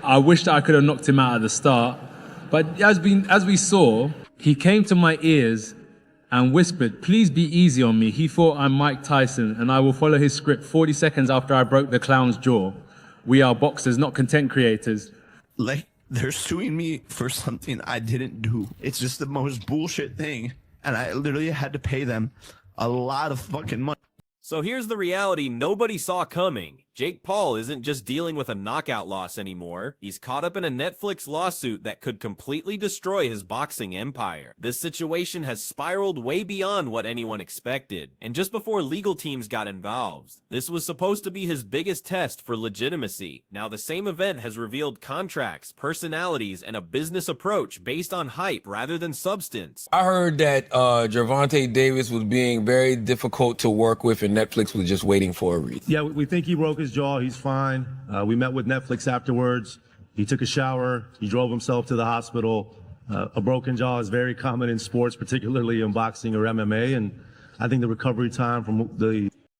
I wish that I could have knocked him out at the start. But as we saw, he came to my ears and whispered, "Please be easy on me." He thought I'm Mike Tyson, and I will follow his script 40 seconds after I broke the clown's jaw. We are boxers, not content creators. Like, they're suing me for something I didn't do. It's just the most bullshit thing. And I literally had to pay them a lot of fucking money. So here's the reality nobody saw coming. Jake Paul isn't just dealing with a knockout loss anymore. He's caught up in a Netflix lawsuit that could completely destroy his boxing empire. This situation has spiraled way beyond what anyone expected. And just before legal teams got involved, this was supposed to be his biggest test for legitimacy. Now the same event has revealed contracts, personalities, and a business approach based on hype rather than substance. I heard that Gervonta Davis was being very difficult to work with and Netflix was just waiting for a reason. Yeah, we think he broke his jaw. He's fine. We met with Netflix afterwards. He took a shower. He drove himself to the hospital. A broken jaw is very common in sports, particularly in boxing or MMA. And I think the recovery time from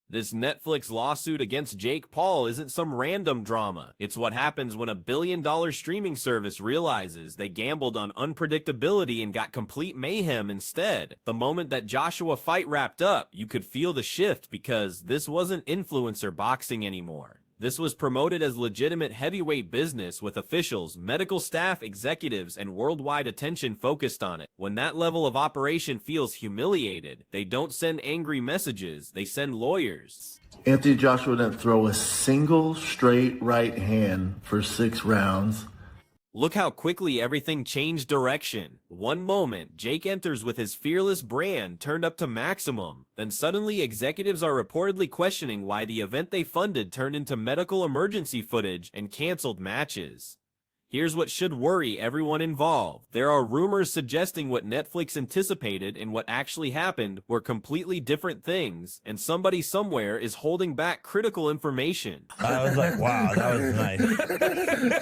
This Netflix lawsuit against Jake Paul isn't some random drama. It's what happens when a billion-dollar streaming service realizes they gambled on unpredictability and got complete mayhem instead. The moment that Joshua fight wrapped up, you could feel the shift because this wasn't influencer boxing anymore. This was promoted as legitimate heavyweight business with officials, medical staff, executives, and worldwide attention focused on it. When that level of operation feels humiliated, they don't send angry messages, they send lawyers. Anthony Joshua didn't throw a single straight right hand for 6 rounds. Look how quickly everything changed direction. One moment, Jake enters with his fearless brand turned up to maximum. Then suddenly executives are reportedly questioning why the event they funded turned into medical emergency footage and canceled matches. Here's what should worry everyone involved. There are rumors suggesting what Netflix anticipated and what actually happened were completely different things, and somebody somewhere is holding back critical information. I was like, wow, that was nice.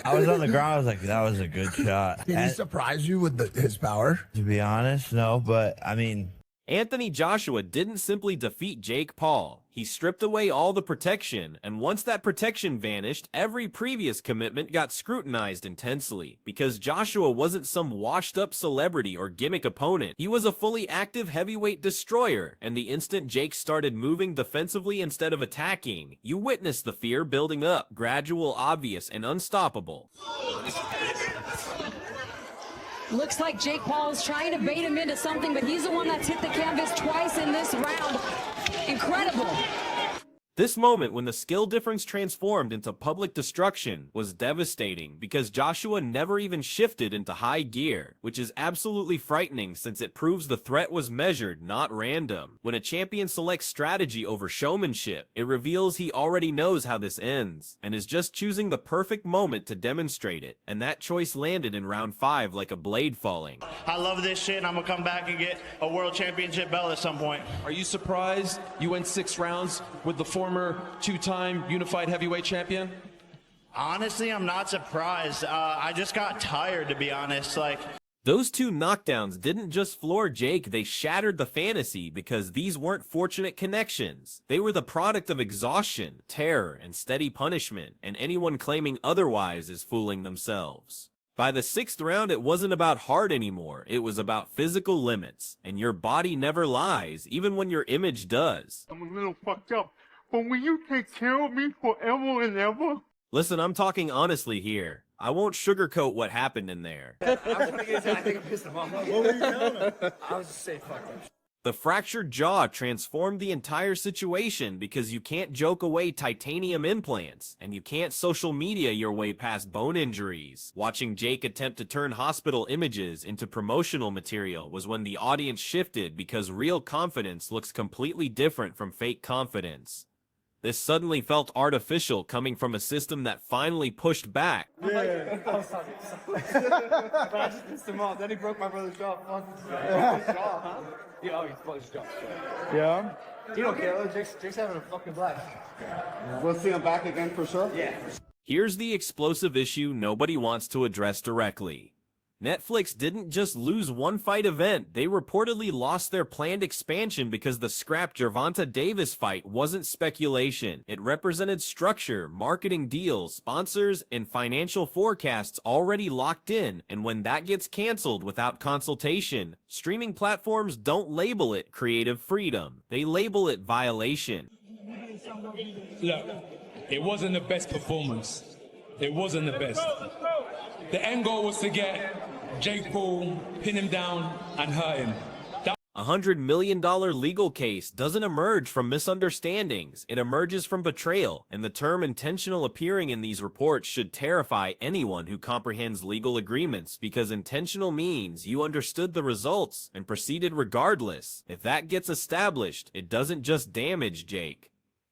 I was on the ground, I was like, that was a good shot. Did he surprise you with his power? To be honest, no, but I mean... Anthony Joshua didn't simply defeat Jake Paul. He stripped away all the protection, and once that protection vanished, every previous commitment got scrutinized intensely. Because Joshua wasn't some washed-up celebrity or gimmick opponent. He was a fully active heavyweight destroyer, and the instant Jake started moving defensively instead of attacking, you witnessed the fear building up, gradual, obvious, and unstoppable. Looks like Jake Paul is trying to bait him into something, but he's the one that's hit the canvas twice in this round. Incredible. This moment when the skill difference transformed into public destruction was devastating because Joshua never even shifted into high gear, which is absolutely frightening since it proves the threat was measured, not random. When a champion selects strategy over showmanship, it reveals he already knows how this ends and is just choosing the perfect moment to demonstrate it, and that choice landed in round 5 like a blade falling. I love this shit and I'm gonna come back and get a world championship belt at some point. Are you surprised you went 6 rounds with the former 2-time unified heavyweight champion? Honestly, I'm not surprised. I just got tired, to be honest. Those 2 knockdowns didn't just floor Jake, they shattered the fantasy because these weren't fortunate connections. They were the product of exhaustion, terror, and steady punishment, and anyone claiming otherwise is fooling themselves. By the 6th round, it wasn't about heart anymore, it was about physical limits, and your body never lies, even when your image does. I'm a little fucked up. But will you take care of me forever and ever? Listen, I'm talking honestly here. I won't sugarcoat what happened in there. I think I pissed him off. What were you telling him? I was just saying, fuck him. The fractured jaw transformed the entire situation because you can't joke away titanium implants, and you can't social media your way past bone injuries. Watching Jake attempt to turn hospital images into promotional material was when the audience shifted because real confidence looks completely different from fake confidence. This suddenly felt artificial coming from a system that finally pushed back. Yeah. I just pissed him off. Then he broke my brother's jaw. Yeah, he broke his jaw. Yeah? You don't care though. Jake's having a fucking blast. We'll see him back again for sure? Yeah. Here's the explosive issue nobody wants to address directly. Netflix didn't just lose one fight event, they reportedly lost their planned expansion because the scrapped Gervonta Davis fight wasn't speculation. It represented structure, marketing deals, sponsors, and financial forecasts already locked in, and when that gets canceled without consultation, streaming platforms don't label it creative freedom. They label it violation. Look, it wasn't the best performance. It wasn't the best. The end goal was to get Jake Paul, pin him down, and hurt him. A $100 million legal case doesn't emerge from misunderstandings. It emerges from betrayal, and the term intentional appearing in these reports should terrify anyone who comprehends legal agreements, because intentional means you understood the results and proceeded regardless. If that gets established, it doesn't just damage Jake.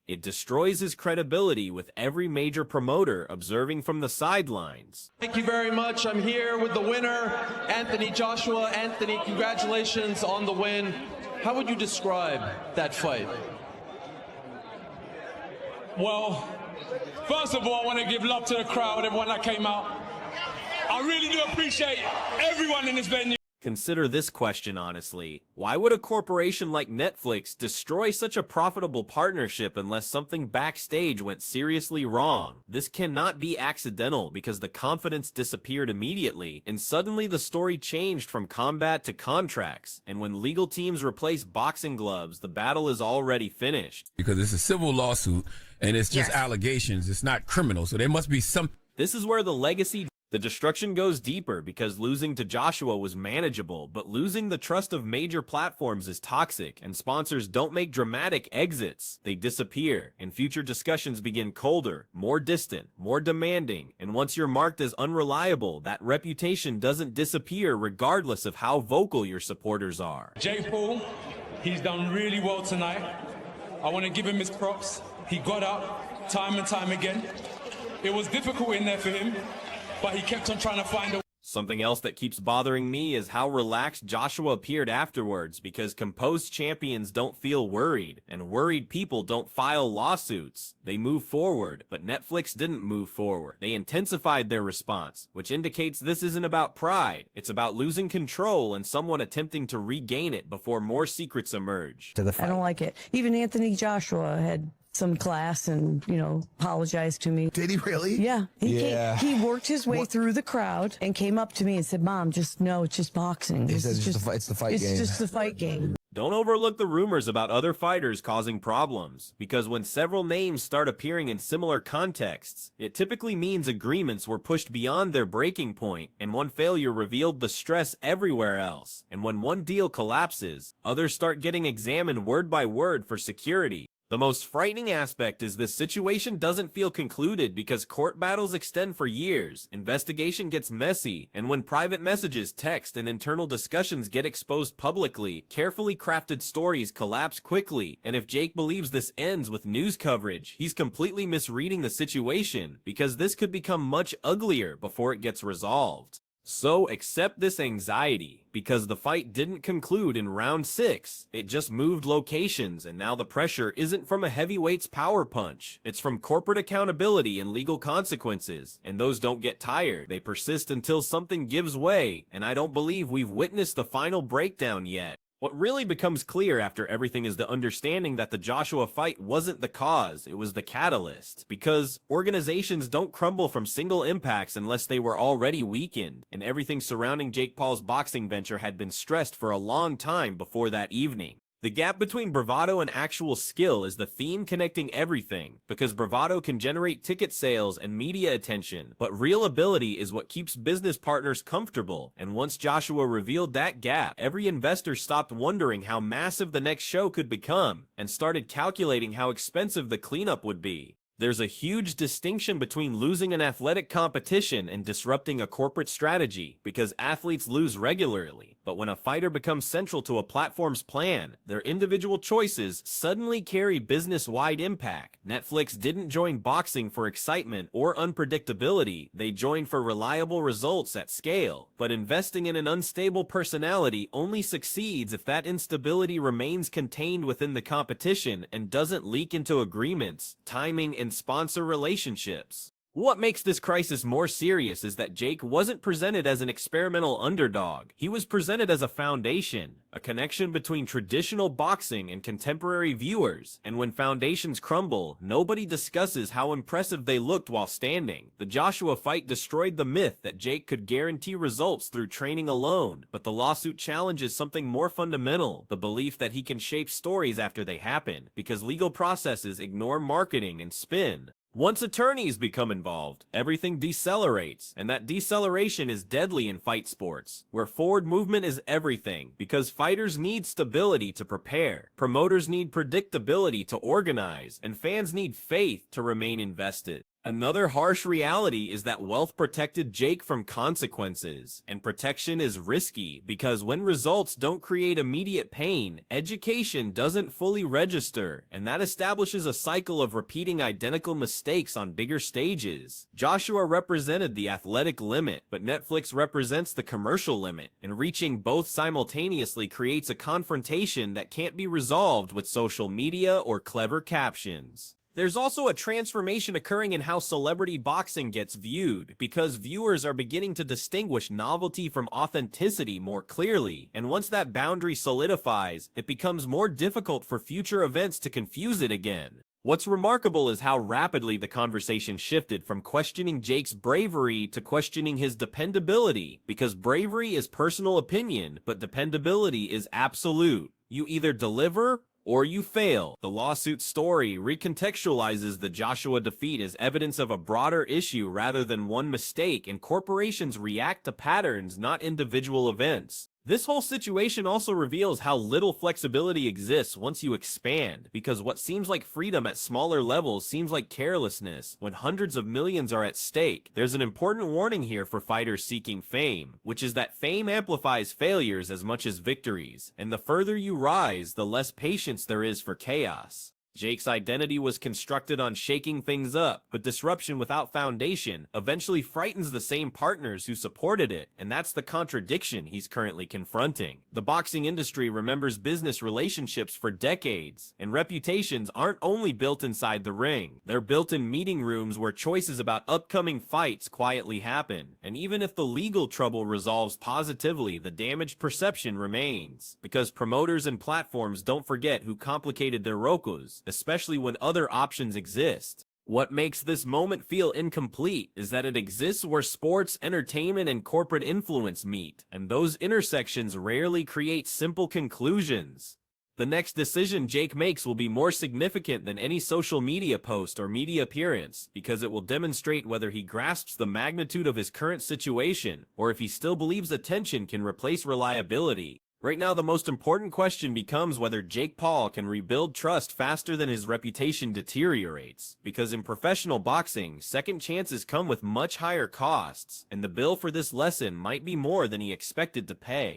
It destroys his credibility with every major promoter observing from the sidelines. Thank you very much. I'm here with the winner, Anthony Joshua. Anthony, congratulations on the win. How would you describe that fight? Well, first of all, I want to give love to the crowd, everyone that came out. I really do appreciate everyone in this venue. Consider this question honestly. Why would a corporation like Netflix destroy such a profitable partnership unless something backstage went seriously wrong? This cannot be accidental because the confidence disappeared immediately, and suddenly the story changed from combat to contracts. And when legal teams replace boxing gloves, the battle is already finished. Because it's a civil lawsuit and it's just allegations. It's not criminal. So there must be some. This is where the destruction goes deeper, because losing to Joshua was manageable, but losing the trust of major platforms is toxic, and sponsors don't make dramatic exits. They disappear, and future discussions begin colder, more distant, more demanding, and once you're marked as unreliable, that reputation doesn't disappear regardless of how vocal your supporters are. Jake Paul, he's done really well tonight. I want to give him his props. He got up time and time again. It was difficult in there for him, but he kept on trying to find a... Something else that keeps bothering me is how relaxed Joshua appeared afterwards, because composed champions don't feel worried, and worried people don't file lawsuits. They move forward, but Netflix didn't move forward. They intensified their response, which indicates this isn't about pride. It's about losing control and someone attempting to regain it before more secrets emerge. I don't like it. Even Anthony Joshua had some class and, apologized to me. Did he really? Yeah. He worked his way through the crowd and came up to me and said, "Mom, just know it's just boxing. He says it's the fight game. It's just the fight game." Don't overlook the rumors about other fighters causing problems, because when several names start appearing in similar contexts, it typically means agreements were pushed beyond their breaking point, and one failure revealed the stress everywhere else. And when one deal collapses, others start getting examined word by word for security. The most frightening aspect is this situation doesn't feel concluded because court battles extend for years, investigation gets messy, and when private messages, text, and internal discussions get exposed publicly, carefully crafted stories collapse quickly. And if Jake believes this ends with news coverage, he's completely misreading the situation, because this could become much uglier before it gets resolved. So accept this anxiety, because the fight didn't conclude in round 6. It just moved locations, and now the pressure isn't from a heavyweight's power punch. It's from corporate accountability and legal consequences, and those don't get tired. They persist until something gives way, and I don't believe we've witnessed the final breakdown yet. What really becomes clear after everything is the understanding that the Joshua fight wasn't the cause, it was the catalyst. Because organizations don't crumble from single impacts unless they were already weakened, and everything surrounding Jake Paul's boxing venture had been stressed for a long time before that evening. The gap between bravado and actual skill is the theme connecting everything, because bravado can generate ticket sales and media attention, but real ability is what keeps business partners comfortable. And once Joshua revealed that gap, every investor stopped wondering how massive the next show could become, and started calculating how expensive the cleanup would be. There's a huge distinction between losing an athletic competition and disrupting a corporate strategy, because athletes lose regularly. But when a fighter becomes central to a platform's plan, their individual choices suddenly carry business-wide impact. Netflix didn't join boxing for excitement or unpredictability, they joined for reliable results at scale. But investing in an unstable personality only succeeds if that instability remains contained within the competition and doesn't leak into agreements, timing, and sponsor relationships. What makes this crisis more serious is that Jake wasn't presented as an experimental underdog. He was presented as a foundation, a connection between traditional boxing and contemporary viewers. And when foundations crumble, nobody discusses how impressive they looked while standing. The Joshua fight destroyed the myth that Jake could guarantee results through training alone, but the lawsuit challenges something more fundamental, the belief that he can shape stories after they happen, because legal processes ignore marketing and spin. Once attorneys become involved, everything decelerates, and that deceleration is deadly in fight sports, where forward movement is everything, because fighters need stability to prepare, promoters need predictability to organize, and fans need faith to remain invested. Another harsh reality is that wealth protected Jake from consequences, and protection is risky because when results don't create immediate pain, education doesn't fully register, and that establishes a cycle of repeating identical mistakes on bigger stages. Joshua represented the athletic limit, but Netflix represents the commercial limit, and reaching both simultaneously creates a confrontation that can't be resolved with social media or clever captions. There's also a transformation occurring in how celebrity boxing gets viewed, because viewers are beginning to distinguish novelty from authenticity more clearly, and once that boundary solidifies, it becomes more difficult for future events to confuse it again. What's remarkable is how rapidly the conversation shifted from questioning Jake's bravery to questioning his dependability, because bravery is personal opinion, but dependability is absolute. You either deliver or you fail. The lawsuit story recontextualizes the Joshua defeat as evidence of a broader issue rather than one mistake, and corporations react to patterns, not individual events. This whole situation also reveals how little flexibility exists once you expand, because what seems like freedom at smaller levels seems like carelessness when hundreds of millions are at stake. There's an important warning here for fighters seeking fame, which is that fame amplifies failures as much as victories, and the further you rise, the less patience there is for chaos. Jake's identity was constructed on shaking things up, but disruption without foundation eventually frightens the same partners who supported it, and that's the contradiction he's currently confronting. The boxing industry remembers business relationships for decades, and reputations aren't only built inside the ring. They're built in meeting rooms where choices about upcoming fights quietly happen, and even if the legal trouble resolves positively, the damaged perception remains, because promoters and platforms don't forget who complicated their rocos, especially when other options exist. What makes this moment feel incomplete is that it exists where sports, entertainment, and corporate influence meet, and those intersections rarely create simple conclusions. The next decision Jake makes will be more significant than any social media post or media appearance, because it will demonstrate whether he grasps the magnitude of his current situation, or if he still believes attention can replace reliability. Right now, the most important question becomes whether Jake Paul can rebuild trust faster than his reputation deteriorates, because in professional boxing, second chances come with much higher costs, and the bill for this lesson might be more than he expected to pay.